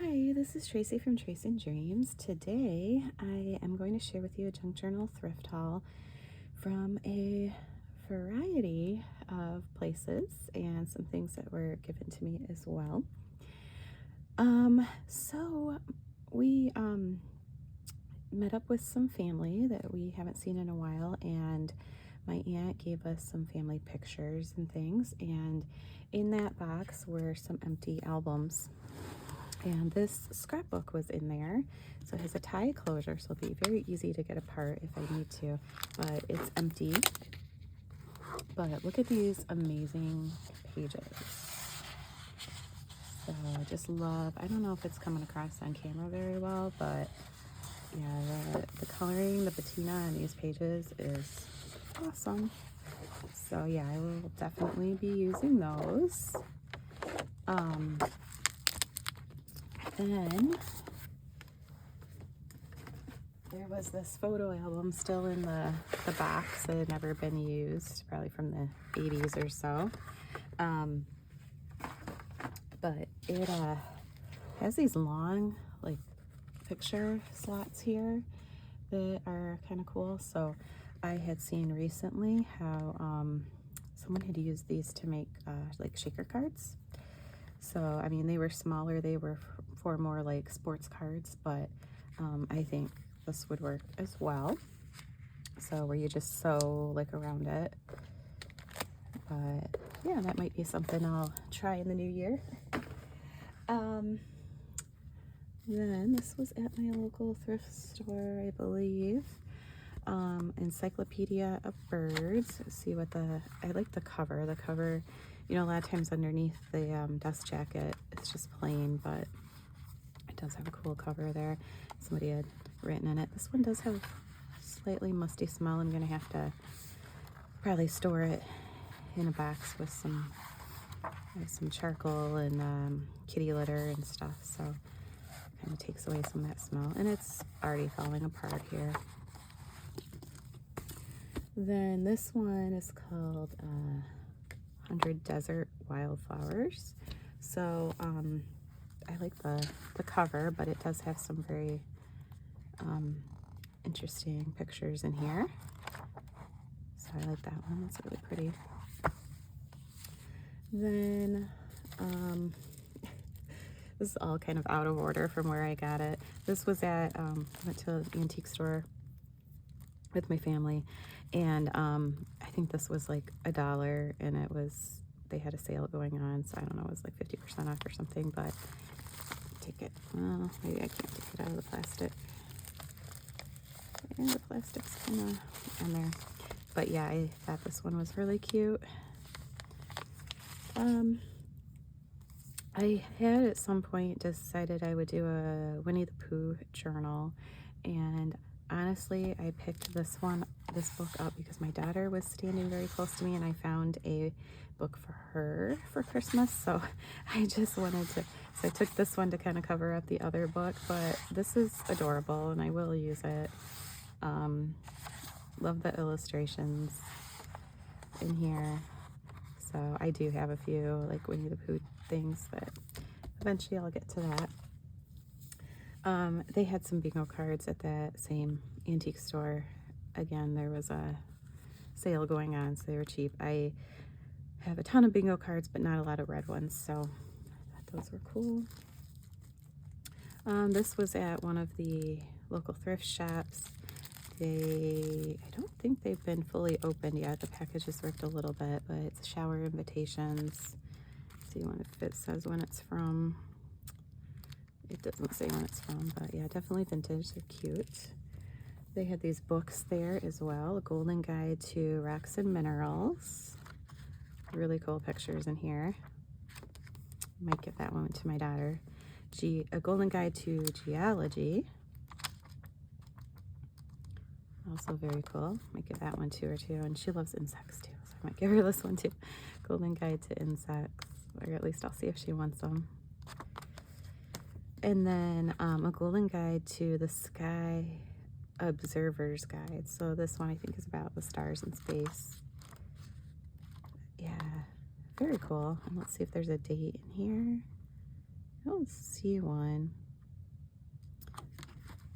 Hi, this is Tracy from Trace and Dreams. Today I am going to share with you a junk journal thrift haul from a variety of places and some things that were given to me as well. So we met up with some family that we haven't seen in a while, and my aunt gave us some family pictures and things, and in that box were some empty albums. And this scrapbook was in there, so it has a tie closure, so it'll be very easy to get apart if I need to, but it's empty. But look at these amazing pages. So I just love, I don't know if it's coming across on camera very well, but yeah, the coloring, the patina on these pages is awesome. So yeah, I will definitely be using those. Then there was this photo album still in the box that had never been used, probably from the 80s or so. But it has these long, like, picture slots here that are kind of cool. So I had seen recently how someone had used these to make like shaker cards. So, I mean, they were smaller, they were for more like sports cards, but I think this would work as well. So where you just sew like around it. But yeah, that might be something I'll try in the new year. Then this was at my local thrift store, I believe. Encyclopedia of Birds. See what I like the cover. The cover, you know, a lot of times underneath the dust jacket, it's just plain, but it does have a cool cover there. Somebody had written in it. This one does have a slightly musty smell. I'm gonna have to probably store it in a box with some charcoal and kitty litter and stuff, so kind of takes away some of that smell. And it's already falling apart here. Then this one is called 100 Desert Wildflowers. So I like the cover, but it does have some very interesting pictures in here. So I like that one. It's really pretty. Then this is all kind of out of order from where I got it. This was at went to an antique store with my family, and I think this was like $1, and they had a sale going on, so I don't know, it was like 50% off or something. But take it, well, maybe I can't take it out of the plastic, and the plastic's kind of in there. But yeah, I thought this one was really cute. I had at some point decided I would do a Winnie the Pooh journal, and honestly, I picked this book up because my daughter was standing very close to me, and I found a book for her for Christmas, so I just wanted to, so I took this one to kind of cover up the other book. But this is adorable, and I will use it. Love the illustrations in here. So I do have a few like Winnie the Pooh things, but eventually I'll get to that. They had some bingo cards at that same antique store. Again, there was a sale going on, so they were cheap. I have a ton of bingo cards, but not a lot of red ones, so I thought those were cool. This was at one of the local thrift shops. I don't think they've been fully opened yet. The package is ripped a little bit, but it's shower invitations. See if it says when it's from. It doesn't say when it's from, but yeah, definitely vintage. They're cute. They had these books there as well. A Golden Guide to Rocks and Minerals. Really cool pictures in here. Might give that one to my daughter. A Golden Guide to Geology. Also very cool. Might give that one to her too. And she loves insects too, so I might give her this one too. Golden Guide to Insects, or at least I'll see if she wants them. And then a Golden Guide to the Sky Observer's Guide. So this one I think is about the stars in space. Yeah, very cool. And let's see if there's a date in here. Oh, don't see one.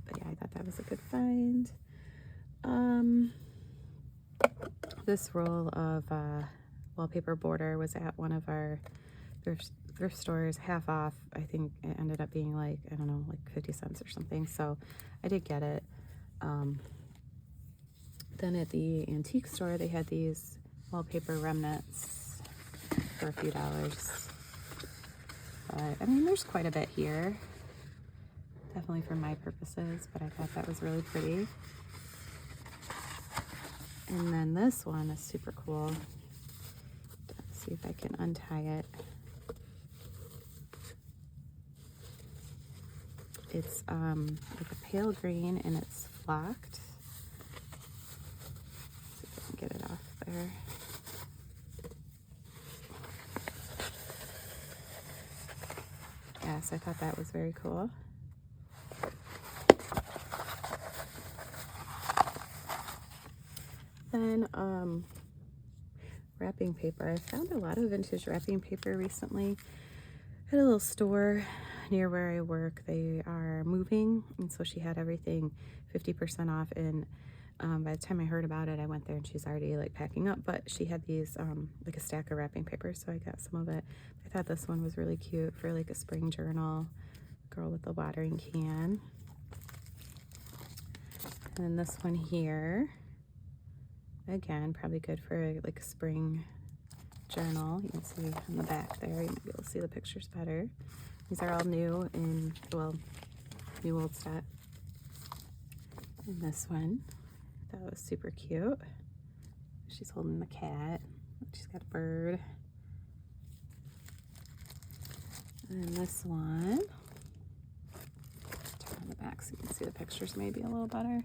But yeah, I thought that was a good find. This roll of wallpaper border was at one of our thrift stores, half off. I think it ended up being like, I don't know, like 50 cents or something. So I did get it. Then at the antique store, they had these wallpaper remnants for a few dollars. But I mean, there's quite a bit here. Definitely for my purposes, but I thought that was really pretty. And then this one is super cool. Let's see if I can untie it. It's like a pale green and it's flocked. See if I can get it off there. Yes, I thought that was very cool. Then wrapping paper. I found a lot of vintage wrapping paper recently at a little store near where I work. They are moving, and so she had everything 50% off. And by the time I heard about it, I went there and she's already like packing up, but she had these like a stack of wrapping paper, so I got some of it. I thought this one was really cute for like a spring journal. Girl with the watering can. And this one here, again, probably good for like a spring journal. You can see on the back there, you might be able to see the pictures better. These are all new in, well, new old stock. And this one, that was super cute. She's holding the cat. She's got a bird. And this one, turn on the back so you can see the pictures maybe a little better.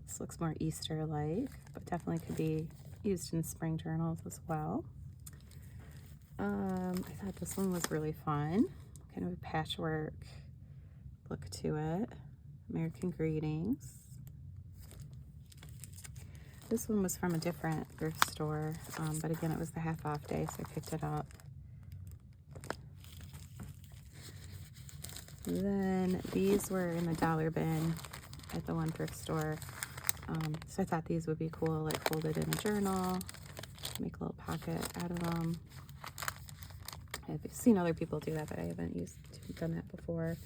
This looks more Easter-like, but definitely could be used in spring journals as well. I thought this one was really fun. Kind of a patchwork look to it. American Greetings. This one was from a different thrift store, but again, it was the half off day, so I picked it up. Then these were in the dollar bin at the one thrift store. So I thought these would be cool, like folded in a journal, make a little pocket out of them. I've seen other people do that, but I haven't done that before.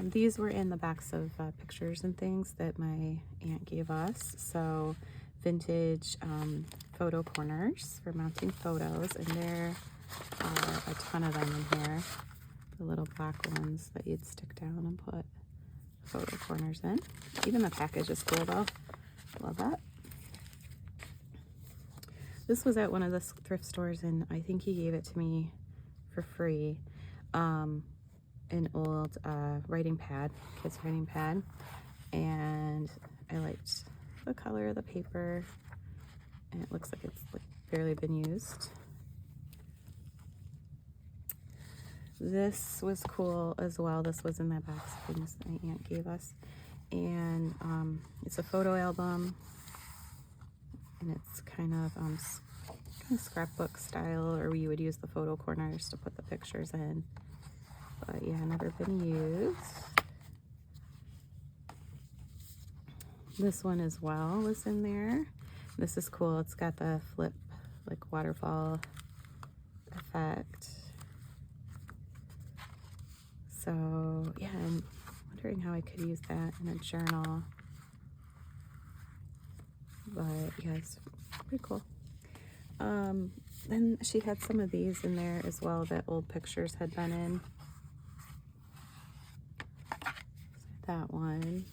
These were in the backs of pictures and things that my aunt gave us. So vintage photo corners for mounting photos, and there are a ton of them in here. The little black ones that you'd stick down and put photo corners in. Even the package is cool though. Love that. This was at one of the thrift stores, and I think he gave it to me for free. An old writing pad, kid's writing pad, and I liked the color of the paper, and it looks like it's like barely been used. This was cool as well. This was in that box of things that my aunt gave us, and it's a photo album, and it's kind of scrapbook style, or you would use the photo corners to put the pictures in. But yeah, never been used. This one as well was in there. This is cool. It's got the flip, like waterfall effect. So yeah, I'm wondering how I could use that in a journal. But yeah, it's pretty cool. Then she had some of these in there as well that old pictures had been in. That one.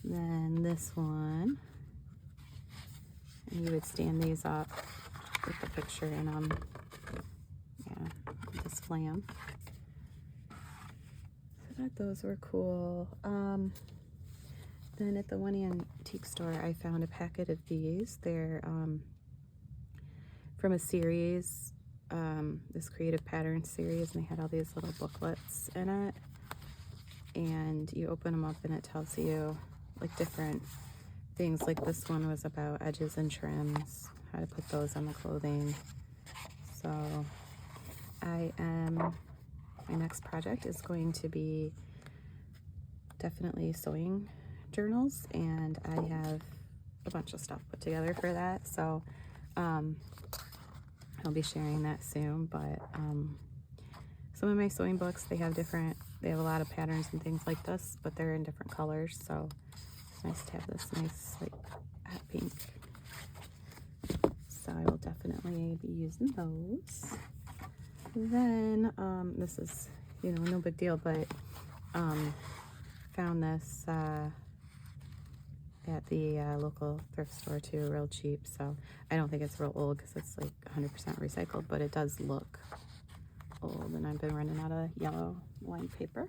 Then this one. And you would stand these up with the picture in them. Yeah, display them. So I thought those were cool. Then at the one antique store, I found a packet of these. They're from a series, this creative pattern series, and they had all these little booklets in it. And you open them up and it tells you like different things. Like this one was about edges and trims, how to put those on the clothing. So my next project is going to be definitely sewing journals, and I have a bunch of stuff put together for that, so I'll be sharing that soon. But some of my sewing books, they have a lot of patterns and things like this, but they're in different colors, so it's nice to have this nice like hot pink. So I will definitely be using those. Then this is, you know, no big deal, but found this at the local thrift store too, real cheap. So I don't think it's real old because it's like 100% recycled, but it does look old, and I've been running out of yellow lined paper.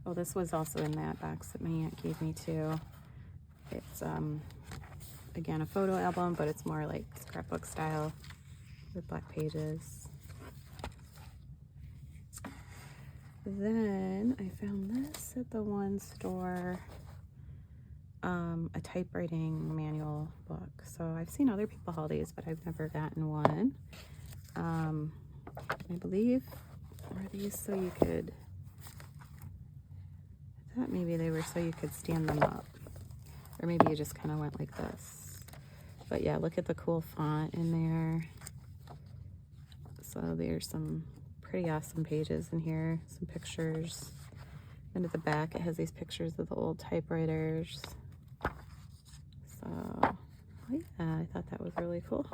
Oh, this was also in that box that my aunt gave me too. It's again a photo album, but it's more like scrapbook style with black pages. Then I found this at the one store, a typewriting manual book. So I've seen other people haul these, but I've never gotten one. I believe were these so you could, I thought maybe they were so you could stand them up, or maybe you just kind of went like this. But yeah, look at the cool font in there. So there's some pretty awesome pages in here, some pictures. And at the back it has these pictures of the old typewriters. So oh yeah, I thought that was really cool.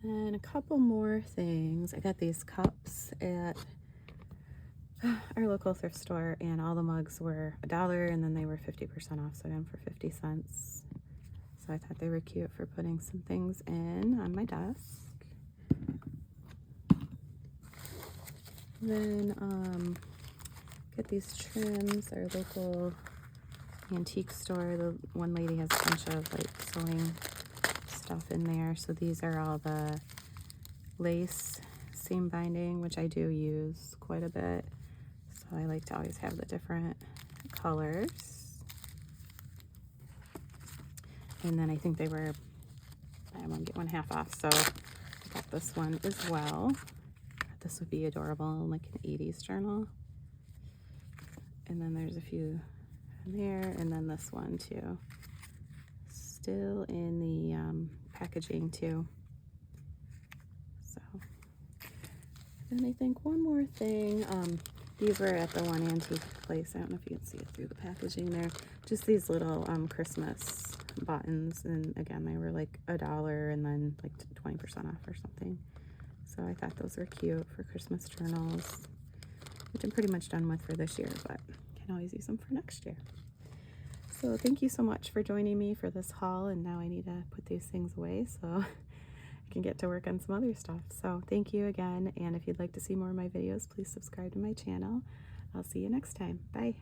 And a couple more things. I got these cups at our local thrift store, and all the mugs were $1, and then they were 50% off, so I got them for 50 cents. So I thought they were cute for putting some things in on my desk. Then get these trims, our local antique store. The one lady has a bunch of like sewing stuff in there. So these are all the lace seam binding, which I do use quite a bit. So I like to always have the different colors. And then I think they were buy one get one half off, so I got this one as well. This would be adorable in like an 80s journal. And then there's a few in there, and then this one too, still in the packaging too. So, and I think one more thing, these were at the one antique place. I don't know if you can see it through the packaging there. Just these little Christmas buttons, and again they were like $1 and then like 20% off or something. So I thought those were cute for Christmas journals, which I'm pretty much done with for this year, but can always use them for next year. So thank you so much for joining me for this haul, and now I need to put these things away so I can get to work on some other stuff. So thank you again, and if you'd like to see more of my videos, please subscribe to my channel. I'll see you next time. Bye.